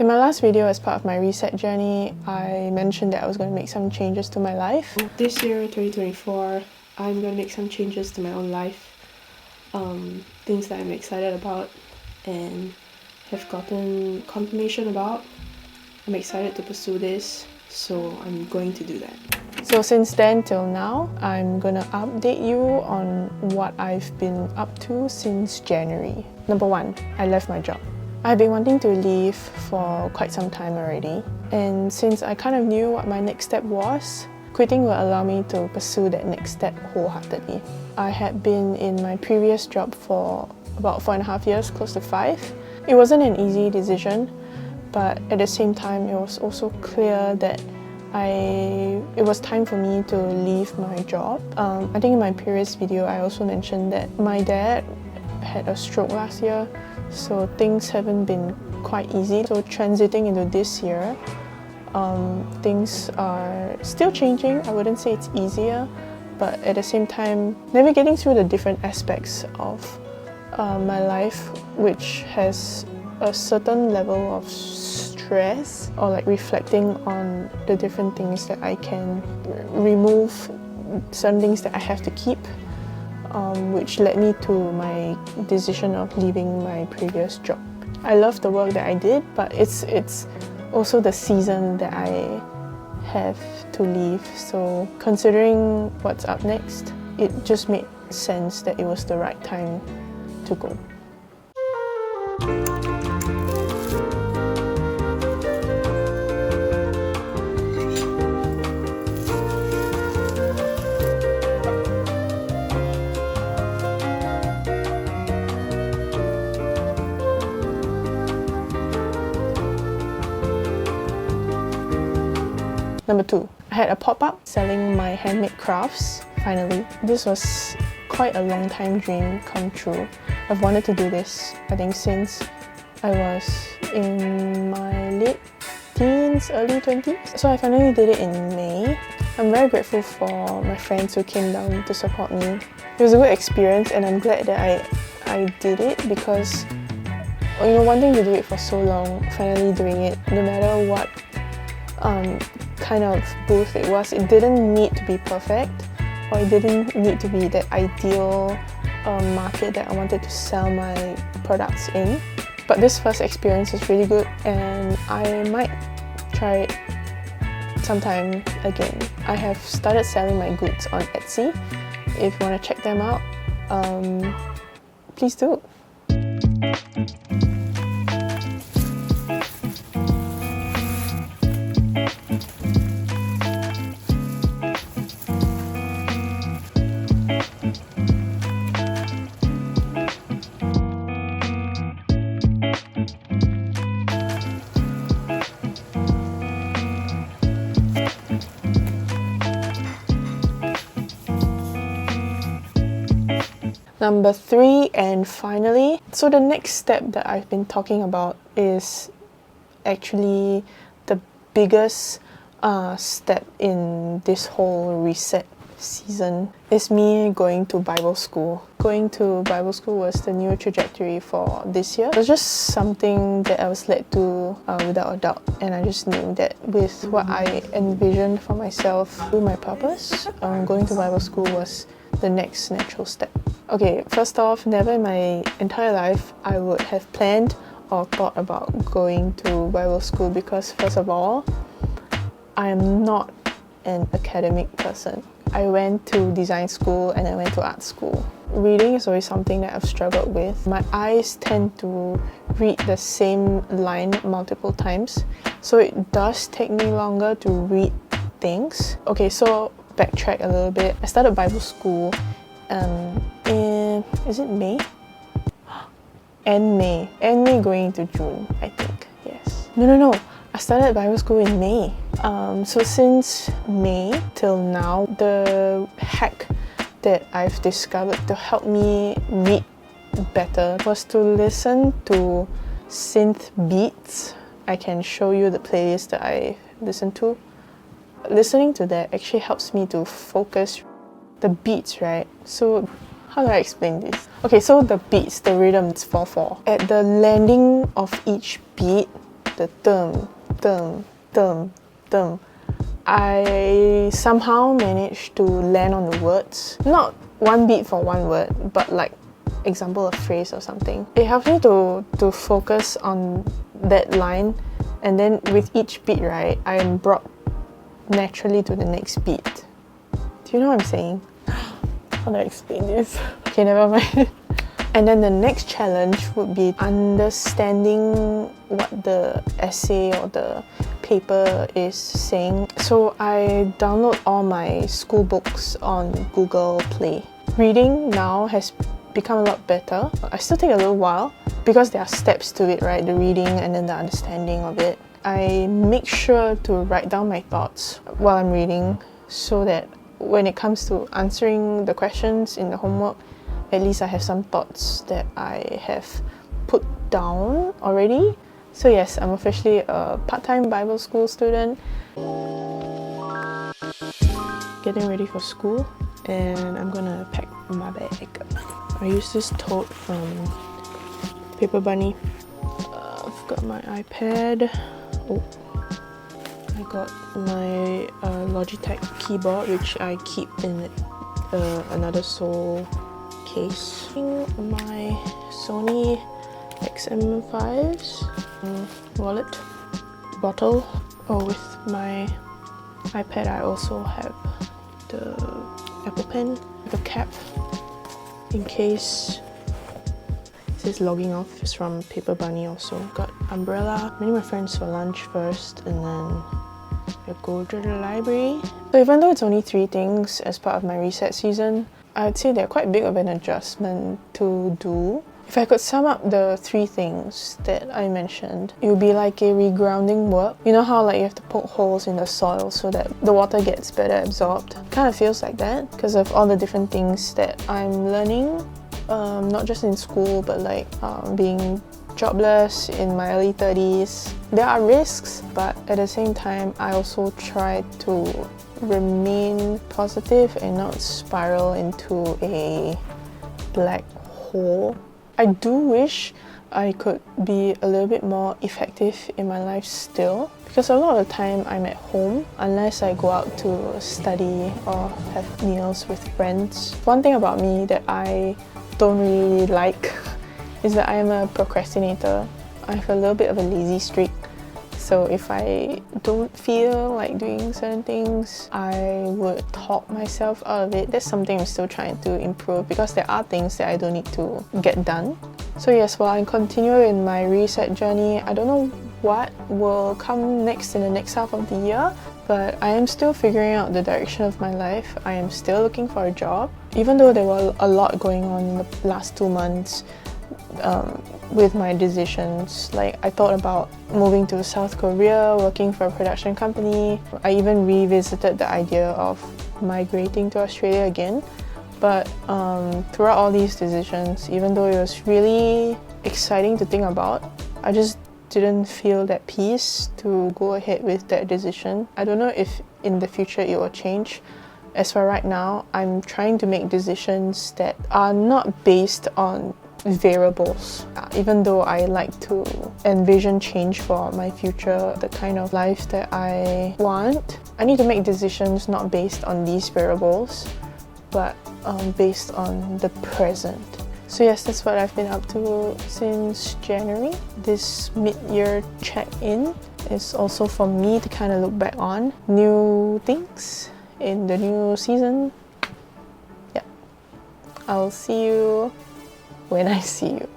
my last video, as part of my reset journey, I mentioned that I was going to make some changes to my life. This year, 2024, I'm going to make some changes to my own life. Things that I'm excited about and have gotten confirmation about. I'm excited to pursue this, so I'm going to do that. So since then till now, I'm gonna update you on what I've been up to since January. Number 1, I left my job. I've been wanting to leave for quite some time already, and since I kind of knew what my next step was, quitting will allow me to pursue that next step wholeheartedly. I had been in my previous job for about 4.5 years, close to 5. It wasn't an easy decision, but at the same time, it was also clear that it was time for me to leave my job. I think in my previous video, I also mentioned that my dad had a stroke last year, so things haven't been quite easy. So transiting into this year, things are still changing. I wouldn't say it's easier, but at the same time, navigating through the different aspects of my life, which has a certain level of stress, or like reflecting on the different things that I can remove, certain things that I have to keep, which led me to my decision of leaving my previous job. I love the work that I did, but it's also the season that I have to leave. So considering what's up next, it just made sense that it was the right time to go. Number 2, I had a pop-up selling my handmade crafts, finally. This was quite a long time dream come true. I've wanted to do this, I think, since I was in my late teens, early 20s. So I finally did it in May. I'm very grateful for my friends who came down to support me. It was a good experience, and I'm glad that I did it, because wanting to do it for so long, finally doing it, no matter what kind of booth it was, it didn't need to be perfect, or it didn't need to be that ideal market that I wanted to sell my products in. But this first experience is really good, and I might try it sometime again. I have started selling my goods on Etsy. If you want to check them out, please do. Number 3, and finally, so the next step that I've been talking about is actually the biggest step in this whole reset season, is me going to Bible school. Going to Bible school was the new trajectory for this year. It was just something that I was led to without a doubt, and I just knew that with what I envisioned for myself, through my purpose, going to Bible school was the next natural step. Okay, first off, never in my entire life I would have planned or thought about going to Bible school, because first of all, I am not an academic person. I went to design school and I went to art school. Reading is always something that I've struggled with. My eyes tend to read the same line multiple times, so it does take me longer to read things. Okay, so backtrack a little bit. I started Bible school in, is it May? End May going into June, I think. Yes. No. I started Bible school in May. So since May till now, the hack that I've discovered to help me read better was to listen to synth beats. I can show you the playlist that I listen to. Listening to that actually helps me to focus. The beats, right? So how do I explain this? Okay, so the beats, the rhythm, it's 4/4. At the landing of each beat, the term, I somehow managed to land on the words. Not one beat for one word, but like example, a phrase or something. It helps me to focus on that line, and then with each beat, right, I am brought naturally to the next beat. Do you know what I'm saying? How do I explain this? Okay, never mind. And then the next challenge would be understanding what the essay or the paper is saying. So I download all my school books on Google Play. Reading now has become a lot better. I still take a little while because there are steps to it, right? The reading and then the understanding of it. I make sure to write down my thoughts while I'm reading so that when it comes to answering the questions in the homework, at least I have some thoughts that I have put down already. So yes, I'm officially a part-time Bible school student. Getting ready for school, and I'm gonna pack my bag. I use this tote from Paper Bunny. I've got my iPad. Oh, I got my Logitech keyboard, which I keep in another sole case. My Sony XM5s, wallet, bottle. Oh, with my iPad I also have the Apple Pen, the cap, in case it says logging off. Is from Paper Bunny also. Got umbrella. Meeting my friends for lunch first, and then I go to the library. So even though it's only 3 things as part of my reset season, I'd say they're quite big of an adjustment to do. If I could sum up the 3 things that I mentioned, it would be like a regrounding work. You know how like you have to poke holes in the soil so that the water gets better absorbed? Kind of feels like that because of all the different things that I'm learning, not just in school, but like being jobless in my early 30s. There are risks, but at the same time, I also try to remain positive and not spiral into a black hole. I do wish I could be a little bit more effective in my life still, because a lot of the time I'm at home unless I go out to study or have meals with friends. One thing about me that I don't really like is that I'm a procrastinator. I have a little bit of a lazy streak. So if I don't feel like doing certain things, I would talk myself out of it. That's something I'm still trying to improve because there are things that I don't need to get done. So yes, while I continue in my reset journey, I don't know what will come next in the next half of the year, but I am still figuring out the direction of my life. I am still looking for a job. Even though there were a lot going on in the last 2 months, with my decisions. Like I thought about moving to South Korea, working for a production company. I even revisited the idea of migrating to Australia again. But throughout all these decisions, even though it was really exciting to think about, I just didn't feel that peace to go ahead with that decision. I don't know if in the future it will change. As for right now, I'm trying to make decisions that are not based on variables. Even though I like to envision change for my future, the kind of life that I want, I need to make decisions not based on these variables, but based on the present. So yes, that's what I've been up to since January. This mid-year check-in is also for me to kind of look back on new things in the new season. Yeah, I'll see you when I see you.